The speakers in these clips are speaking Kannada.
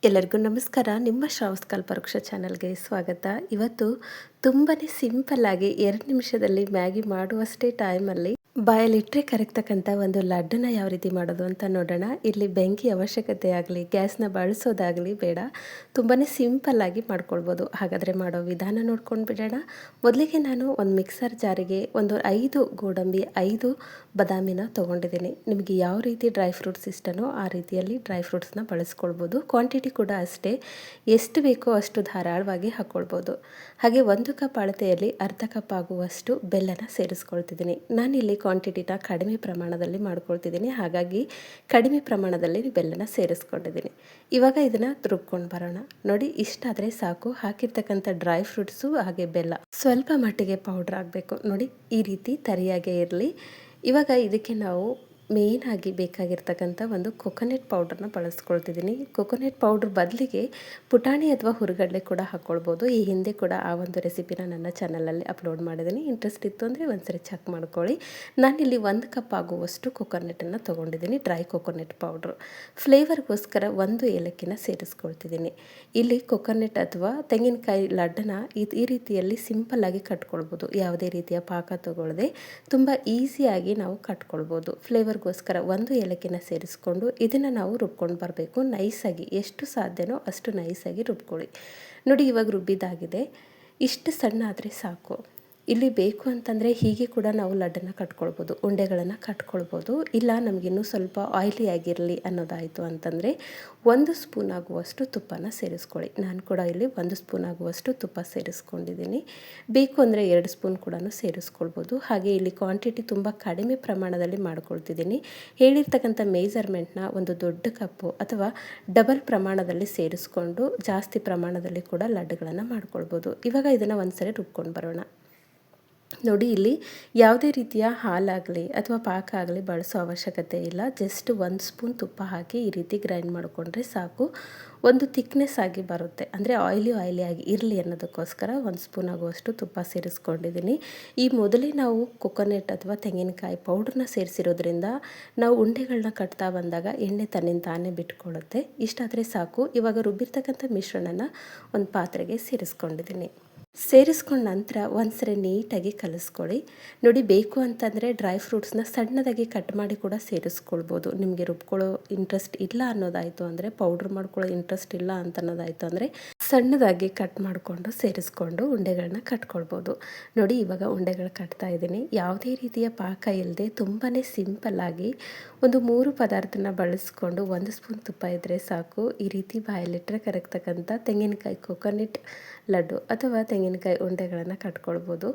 ಎಲ್ಲರಿಗೂ ನಮಸ್ಕಾರ. ನಿಮ್ಮ ಶ್ರಾವಸ್ ಕಲ್ಪವೃಕ್ಷ ಚಾನಲ್ಗೆ ಸ್ವಾಗತ. ಇವತ್ತು ತುಂಬಾ ಸಿಂಪಲ್ಲಾಗಿ 2 ನಿಮಿಷದಲ್ಲಿ ಮ್ಯಾಗಿ ಮಾಡುವಷ್ಟೇ ಟೈಮಲ್ಲಿ ಬಾಯಲ್ಲಿಟ್ಟರೆ ಕರಗ್ತಕ್ಕಂಥ ಒಂದು ಲಡ್ಡನ್ನ ಯಾವ ರೀತಿ ಮಾಡೋದು ಅಂತ ನೋಡೋಣ. ಇಲ್ಲಿ ಬೆಂಕಿ ಅವಶ್ಯಕತೆ ಆಗಲಿ, ಗ್ಯಾಸ್ನ ಬಳಸೋದಾಗಲಿ ಬೇಡ. ತುಂಬಾ ಸಿಂಪಲ್ಲಾಗಿ ಮಾಡ್ಕೊಳ್ಬೋದು. ಹಾಗಾದರೆ ಮಾಡೋ ವಿಧಾನ ನೋಡ್ಕೊಂಡು ಬಿಡೋಣ. ಮೊದಲಿಗೆ ನಾನು ಒಂದು ಮಿಕ್ಸರ್ ಜಾರಿಗೆ ಒಂದು 5 ಗೋಡಂಬಿ, 5 ಬಾದಾಮಿನ ತೊಗೊಂಡಿದ್ದೀನಿ. ನಿಮಗೆ ಯಾವ ರೀತಿ ಡ್ರೈ ಫ್ರೂಟ್ಸ್ ಇಷ್ಟನೋ ಆ ರೀತಿಯಲ್ಲಿ ಡ್ರೈ ಫ್ರೂಟ್ಸ್ನ ಬಳಸ್ಕೊಳ್ಬೋದು. ಕ್ವಾಂಟಿಟಿ ಕೂಡ ಅಷ್ಟೇ, ಎಷ್ಟು ಬೇಕೋ ಅಷ್ಟು ಧಾರಾಳವಾಗಿ ಹಾಕ್ಕೊಳ್ಬೋದು. ಹಾಗೆ 1 ಕಪ್ ಅಳತೆಯಲ್ಲಿ ಅರ್ಧ ಕಪ್ ಆಗುವಷ್ಟು ಬೆಲ್ಲನ ಸೇರಿಸ್ಕೊಳ್ತಿದ್ದೀನಿ. ನಾನಿಲ್ಲಿ ಕ್ವಾಂಟಿಟಿನ ಕಡಿಮೆ ಪ್ರಮಾಣದಲ್ಲಿ ಮಾಡ್ಕೊಳ್ತಿದ್ದೀನಿ, ಹಾಗಾಗಿ ಕಡಿಮೆ ಪ್ರಮಾಣದಲ್ಲಿ ಬೆಲ್ಲನ ಸೇರಿಸ್ಕೊಂಡಿದ್ದೀನಿ. ಇವಾಗ ಇದನ್ನು ರುಬ್ಕೊಂಡು ಬರೋಣ. ನೋಡಿ, ಇಷ್ಟಾದರೆ ಸಾಕು. ಹಾಕಿರ್ತಕ್ಕಂಥ ಡ್ರೈ ಫ್ರೂಟ್ಸು ಹಾಗೆ ಬೆಲ್ಲ ಸ್ವಲ್ಪ ಮಟ್ಟಿಗೆ ಪೌಡ್ರ್ ಆಗಬೇಕು. ನೋಡಿ, ಈ ರೀತಿ ತರಿಯಾಗೇ ಇರಲಿ. ಇವಾಗ ಇದಕ್ಕೆ ನಾವು ಮೇಯ್ನಾಗಿ ಬೇಕಾಗಿರ್ತಕ್ಕಂಥ ಒಂದು ಕೊಕೊನೆಟ್ ಪೌಡ್ರನ್ನ ಬಳಸ್ಕೊಳ್ತಿದ್ದೀನಿ. ಕೊಕೊನೆಟ್ ಪೌಡ್ರ್ ಬದಲಿಗೆ ಪುಟಾಣಿ ಅಥವಾ ಹುರುಗಡ್ಲೆ ಕೂಡ ಹಾಕ್ಕೊಳ್ಬೋದು. ಈ ಹಿಂದೆ ಕೂಡ ಆ ಒಂದು ರೆಸಿಪಿನ ನನ್ನ ಚಾನಲಲ್ಲಿ ಅಪ್ಲೋಡ್ ಮಾಡಿದ್ದೀನಿ. ಇಂಟ್ರೆಸ್ಟ್ ಇತ್ತು ಅಂದರೆ ಒಂದ್ಸರಿ ಚೆಕ್ ಮಾಡ್ಕೊಳ್ಳಿ. ನಾನಿಲ್ಲಿ 1 ಕಪ್ ಆಗುವಷ್ಟು ಕೊಕೊನೆಟನ್ನು ತೊಗೊಂಡಿದ್ದೀನಿ, ಡ್ರೈ ಕೊಕೊನೆಟ್ ಪೌಡ್ರು. ಫ್ಲೇವರ್ಗೋಸ್ಕರ 1 ಏಲಕ್ಕಿನ ಸೇರಿಸ್ಕೊಳ್ತಿದ್ದೀನಿ. ಇಲ್ಲಿ ಕೊಕೊನೆಟ್ ಅಥವಾ ತೆಂಗಿನಕಾಯಿ ಲಡ್ಡನ್ನ ಈ ರೀತಿಯಲ್ಲಿ ಸಿಂಪಲ್ಲಾಗಿ ಕಟ್ಕೊಳ್ಬೋದು. ಯಾವುದೇ ರೀತಿಯ ಪಾಕ ತಗೊಳ್ಳದೆ ತುಂಬ ಈಸಿಯಾಗಿ ನಾವು ಕಟ್ಕೊಳ್ಬೋದು. ಫ್ಲೇವರ್ಗೋಸ್ಕರ 1 ಏಲಕ್ಕಿನ ಸೇರಿಸ್ಕೊಂಡು ಇದನ್ನು ನಾವು ರುಬ್ಕೊಂಡು ಬರಬೇಕು ನೈಸಾಗಿ. ಎಷ್ಟು ಸಾಧ್ಯನೋ ಅಷ್ಟು ನೈಸಾಗಿ ರುಬ್ಕೊಳ್ಳಿ. ನೋಡಿ, ಇವಾಗ ರುಬ್ಬಿದಾಗಿದೆ. ಇಷ್ಟು ಸಣ್ಣ ಆದರೆ ಸಾಕು. ಇಲ್ಲಿ ಬೇಕು ಅಂತಂದರೆ ಹೀಗೆ ಕೂಡ ನಾವು ಲಡ್ಡನ್ನು ಕಟ್ಕೊಳ್ಬೋದು, ಉಂಡೆಗಳನ್ನು ಕಟ್ಕೊಳ್ಬೋದು. ಇಲ್ಲ ನಮಗಿನ್ನೂ ಸ್ವಲ್ಪ ಆಯಿಲಿ ಆಗಿರಲಿ ಅನ್ನೋದಾಯಿತು ಅಂತಂದರೆ 1 ಸ್ಪೂನ್ ಆಗುವಷ್ಟು ತುಪ್ಪನ ಸೇರಿಸ್ಕೊಳ್ಳಿ. ನಾನು ಕೂಡ ಇಲ್ಲಿ 1 ಸ್ಪೂನ್ ಆಗುವಷ್ಟು ತುಪ್ಪ ಸೇರಿಸ್ಕೊಂಡಿದ್ದೀನಿ. ಬೇಕು ಅಂದರೆ 2 ಸ್ಪೂನ್ ಕೂಡ ಸೇರಿಸ್ಕೊಳ್ಬೋದು. ಹಾಗೆ ಇಲ್ಲಿ ಕ್ವಾಂಟಿಟಿ ತುಂಬ ಕಡಿಮೆ ಪ್ರಮಾಣದಲ್ಲಿ ಮಾಡ್ಕೊಳ್ತಿದ್ದೀನಿ. ಹೇಳಿರ್ತಕ್ಕಂಥ ಮೇಜರ್ಮೆಂಟ್ನ ಒಂದು ದೊಡ್ಡ ಕಪ್ಪು ಅಥವಾ ಡಬಲ್ ಪ್ರಮಾಣದಲ್ಲಿ ಸೇರಿಸ್ಕೊಂಡು ಜಾಸ್ತಿ ಪ್ರಮಾಣದಲ್ಲಿ ಕೂಡ ಲಡ್ಡುಗಳನ್ನು ಮಾಡ್ಕೊಳ್ಬೋದು. ಇವಾಗ ಇದನ್ನು ಒಂದ್ಸರಿ ರುಬ್ಕೊಂಡು ಬರೋಣ. ನೋಡಿ, ಇಲ್ಲಿ ಯಾವುದೇ ರೀತಿಯ ಹಾಲಾಗಲಿ ಅಥವಾ ಪಾಕ ಆಗಲಿ ಬಳಸೋ ಅವಶ್ಯಕತೆ ಇಲ್ಲ. ಜಸ್ಟ್ 1 ಸ್ಪೂನ್ ತುಪ್ಪ ಹಾಕಿ ಈ ರೀತಿ ಗ್ರೈಂಡ್ ಮಾಡಿಕೊಂಡ್ರೆ ಸಾಕು. ಒಂದು ಥಿಕ್ನೆಸ್ ಆಗಿ ಬರುತ್ತೆ, ಅಂದರೆ ಆಯಿಲಿ ಆಗಿ ಇರಲಿ ಅನ್ನೋದಕ್ಕೋಸ್ಕರ 1 ಸ್ಪೂನ್ ಆಗುವಷ್ಟು ತುಪ್ಪ ಸೇರಿಸ್ಕೊಂಡಿದ್ದೀನಿ. ಈ ಮೊದಲೇ ನಾವು ಕೊಕೊನೆಟ್ ಅಥವಾ ತೆಂಗಿನಕಾಯಿ ಪೌಡ್ರನ್ನ ಸೇರಿಸಿರೋದ್ರಿಂದ ನಾವು ಉಂಡೆಗಳನ್ನ ಕಟ್ತಾ ಬಂದಾಗ ಎಣ್ಣೆ ತನ್ನಿಂದ ತಾನೇ ಬಿಟ್ಕೊಳ್ಳುತ್ತೆ. ಇಷ್ಟಾದರೆ ಸಾಕು. ಇವಾಗ ರುಬ್ಬಿರ್ತಕ್ಕಂಥ ಮಿಶ್ರಣನ ಒಂದು ಪಾತ್ರೆಗೆ ಸೇರಿಸ್ಕೊಂಡಿದ್ದೀನಿ. ಸೇರಿಸ್ಕೊಂಡ ನಂತರ ಒಂದ್ಸರಿ ನೀಟಾಗಿ ಕಲಿಸ್ಕೊಳ್ಳಿ. ನೋಡಿ, ಬೇಕು ಅಂತಂದರೆ ಡ್ರೈ ಫ್ರೂಟ್ಸ್ನ ಸಣ್ಣದಾಗಿ ಕಟ್ ಮಾಡಿ ಕೂಡ ಸೇರಿಸ್ಕೊಳ್ಬೋದು. ನಿಮಗೆ ರುಬ್ಕೊಳ್ಳೋ ಇಂಟ್ರೆಸ್ಟ್ ಇಲ್ಲ ಅನ್ನೋದಾಯಿತು ಅಂದರೆ, ಪೌಡ್ರ್ ಮಾಡ್ಕೊಳ್ಳೋ ಇಂಟ್ರೆಸ್ಟ್ ಇಲ್ಲ ಅಂತ ಅನ್ನೋದಾಯಿತು ಅಂದರೆ ಸಣ್ಣದಾಗಿ ಕಟ್ ಮಾಡಿಕೊಂಡು ಸೇರಿಸ್ಕೊಂಡು ಉಂಡೆಗಳನ್ನ ಕಟ್ಕೊಳ್ಬೋದು. ನೋಡಿ, ಇವಾಗ ಉಂಡೆಗಳು ಕಟ್ತಾ ಇದ್ದೀನಿ. ಯಾವುದೇ ರೀತಿಯ ಪಾಕ ಇಲ್ಲದೆ ತುಂಬಾ ಸಿಂಪಲ್ಲಾಗಿ ಒಂದು 3 ಪದಾರ್ಥನ ಬಳಸ್ಕೊಂಡು 1 ಸ್ಪೂನ್ ತುಪ್ಪ ಇದ್ದರೆ ಸಾಕು. ಈ ರೀತಿ ಬಾಯಲ್ಲಿಟ್ಟರೆ ಕರಗ್ತಕ್ಕಂಥ ತೆಂಗಿನಕಾಯಿ ಕೊಕೊನೆಟ್ ಲಡ್ಡು ಅಥವಾ ತೆಂಗಿನಕಾಯಿ ಉಂಡೆಗಳನ್ನು ಕಟ್ಕೊಳ್ಬೋದು.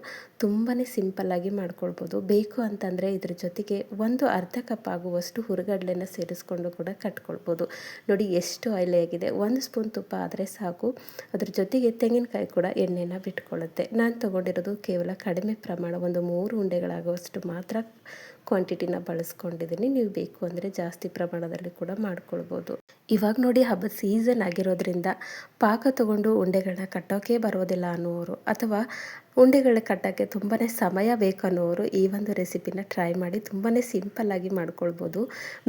ತುಂಬಾ ಸಿಂಪಲ್ಲಾಗಿ ಮಾಡ್ಕೊಳ್ಬೋದು. ಬೇಕು ಅಂತಂದರೆ ಇದ್ರ ಜೊತೆಗೆ ಒಂದು ಅರ್ಧ ಕಪ್ ಆಗುವಷ್ಟು ಹುರುಗಡ್ಲೆನ ಸೇರಿಸ್ಕೊಂಡು ಕೂಡ ಕಟ್ಕೊಳ್ಬೋದು. ನೋಡಿ, ಎಷ್ಟು ಆಯಿಲಿ ಆಗಿದೆ. 1 ಸ್ಪೂನ್ ತುಪ್ಪ ಆದರೆ ಸಾಕು. ಅದ್ರ ಜೊತೆಗೆ ತೆಂಗಿನಕಾಯಿ ಕೂಡ ಎಣ್ಣೆನ ಬಿಟ್ಕೊಳ್ಳುತ್ತೆ. ನಾನು ತೊಗೊಂಡಿರೋದು ಕೇವಲ ಕಡಿಮೆ ಪ್ರಮಾಣ, ಒಂದು 3 ಉಂಡೆಗಳಾಗುವಷ್ಟು ಮಾತ್ರ ಕ್ವಾಂಟಿಟಿನ ಬಳಸ್ಕೊಂಡಿದ್ದೀನಿ. ನೀವು ಬೇಕು ಅಂದರೆ ಜಾಸ್ತಿ ಪ್ರಮಾಣದಲ್ಲಿ ಕೂಡ ಮಾಡ್ಕೊಳ್ಬೋದು. ಇವಾಗ ನೋಡಿ, ಹಬ್ಬದ ಸೀಸನ್ ಆಗಿರೋದ್ರಿಂದ ಪಾಕ ತಗೊಂಡು ಉಂಡೆಗಳನ್ನ ಕಟ್ಟೋಕೆ ಬರೋದಿಲ್ಲ ಅನ್ನೋರು ಅಥವಾ ಉಂಡೆಗಳ ಕಟ್ಟೋಕ್ಕೆ ತುಂಬಾ ಸಮಯ ಬೇಕು ಅನ್ನೋರು ಈ ಒಂದು ರೆಸಿಪಿನ ಟ್ರೈ ಮಾಡಿ. ತುಂಬಾ ಸಿಂಪಲ್ಲಾಗಿ ಮಾಡ್ಕೊಳ್ಬೋದು.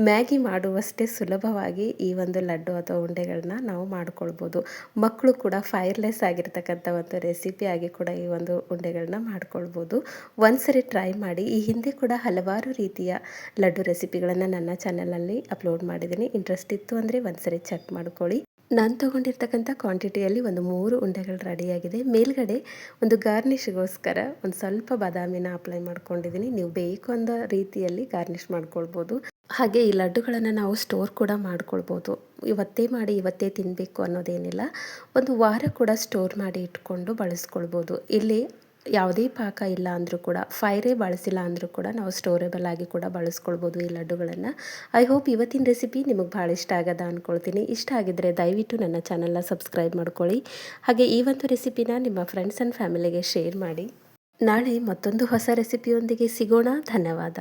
ಮ್ಯಾಗಿ ಮಾಡುವಷ್ಟೇ ಸುಲಭವಾಗಿ ಈ ಒಂದು ಲಡ್ಡು ಅಥವಾ ಉಂಡೆಗಳನ್ನ ನಾವು ಮಾಡ್ಕೊಳ್ಬೋದು. ಮಕ್ಕಳು ಕೂಡ ಫೈರ್ಲೆಸ್ ಆಗಿರ್ತಕ್ಕಂಥ ಒಂದು ರೆಸಿಪಿಯಾಗಿ ಕೂಡ ಈ ಒಂದು ಉಂಡೆಗಳನ್ನ ಮಾಡ್ಕೊಳ್ಬೋದು. ಒಂದ್ಸರಿ ಟ್ರೈ ಮಾಡಿ. ಈ ಹಿಂದೆ ಕೂಡ ಹಲವಾರು ರೀತಿಯ ಲಡ್ಡು ರೆಸಿಪಿಗಳನ್ನು ನನ್ನ ಚಾನಲಲ್ಲಿ ಅಪ್ಲೋಡ್ ಮಾಡಿದ್ದೀನಿ. ಇಂಟ್ರೆಸ್ಟ್ ಇತ್ತು ಅಂದರೆ ಒಂದ್ಸರಿ ಚೆಕ್ ಮಾಡ್ಕೊಳ್ಳಿ. ನಾನು ತೊಗೊಂಡಿರ್ತಕ್ಕಂಥ ಕ್ವಾಂಟಿಟಿಯಲ್ಲಿ ಒಂದು 3 ಉಂಡೆಗಳು ರೆಡಿಯಾಗಿದೆ. ಮೇಲ್ಗಡೆ ಒಂದು ಗಾರ್ನಿಷ್ಗೋಸ್ಕರ ಒಂದು ಸ್ವಲ್ಪ ಬಾದಾಮಿನ ಅಪ್ಲೈ ಮಾಡ್ಕೊಂಡಿದ್ದೀನಿ. ನೀವು ಬೇಕು ಅನ್ನೋ ರೀತಿಯಲ್ಲಿ ಗಾರ್ನಿಷ್ ಮಾಡ್ಕೊಳ್ಬೋದು. ಹಾಗೆ ಈ ಲಡ್ಡುಗಳನ್ನು ನಾವು ಸ್ಟೋರ್ ಕೂಡ ಮಾಡ್ಕೊಳ್ಬೋದು. ಇವತ್ತೇ ಮಾಡಿ ಇವತ್ತೇ ತಿನ್ನಬೇಕು ಅನ್ನೋದೇನಿಲ್ಲ. ಒಂದು ವಾರ ಕೂಡ ಸ್ಟೋರ್ ಮಾಡಿ ಇಟ್ಕೊಂಡು ಬಳಸ್ಕೊಳ್ಬೋದು. ಇಲ್ಲಿ ಯಾವುದೇ ಪಾಕ ಇಲ್ಲ ಅಂದರೂ ಕೂಡ, ಫೈರೇ ಬಳಸಿಲ್ಲ ಅಂದರೂ ಕೂಡ ನಾವು ಸ್ಟೋರೇಬಲ್ ಆಗಿ ಕೂಡ ಬಳಸ್ಕೊಳ್ಬೋದು ಈ ಲಡ್ಡುಗಳನ್ನು. ಐ ಹೋಪ್ ಇವತ್ತಿನ ರೆಸಿಪಿ ನಿಮಗೆ ಭಾಳ ಇಷ್ಟ ಆಗದ ಅಂದ್ಕೊಳ್ತೀನಿ. ಇಷ್ಟ ಆಗಿದ್ದರೆ ದಯವಿಟ್ಟು ನನ್ನ ಚಾನಲ್ನ ಸಬ್ಸ್ಕ್ರೈಬ್ ಮಾಡ್ಕೊಳ್ಳಿ. ಹಾಗೆ ಈ ಒಂದು ರೆಸಿಪಿನ ನಿಮ್ಮ ಫ್ರೆಂಡ್ಸ್ ಆ್ಯಂಡ್ ಫ್ಯಾಮಿಲಿಗೆ ಶೇರ್ ಮಾಡಿ. ನಾಳೆ ಮತ್ತೊಂದು ಹೊಸ ರೆಸಿಪಿಯೊಂದಿಗೆ ಸಿಗೋಣ. ಧನ್ಯವಾದ.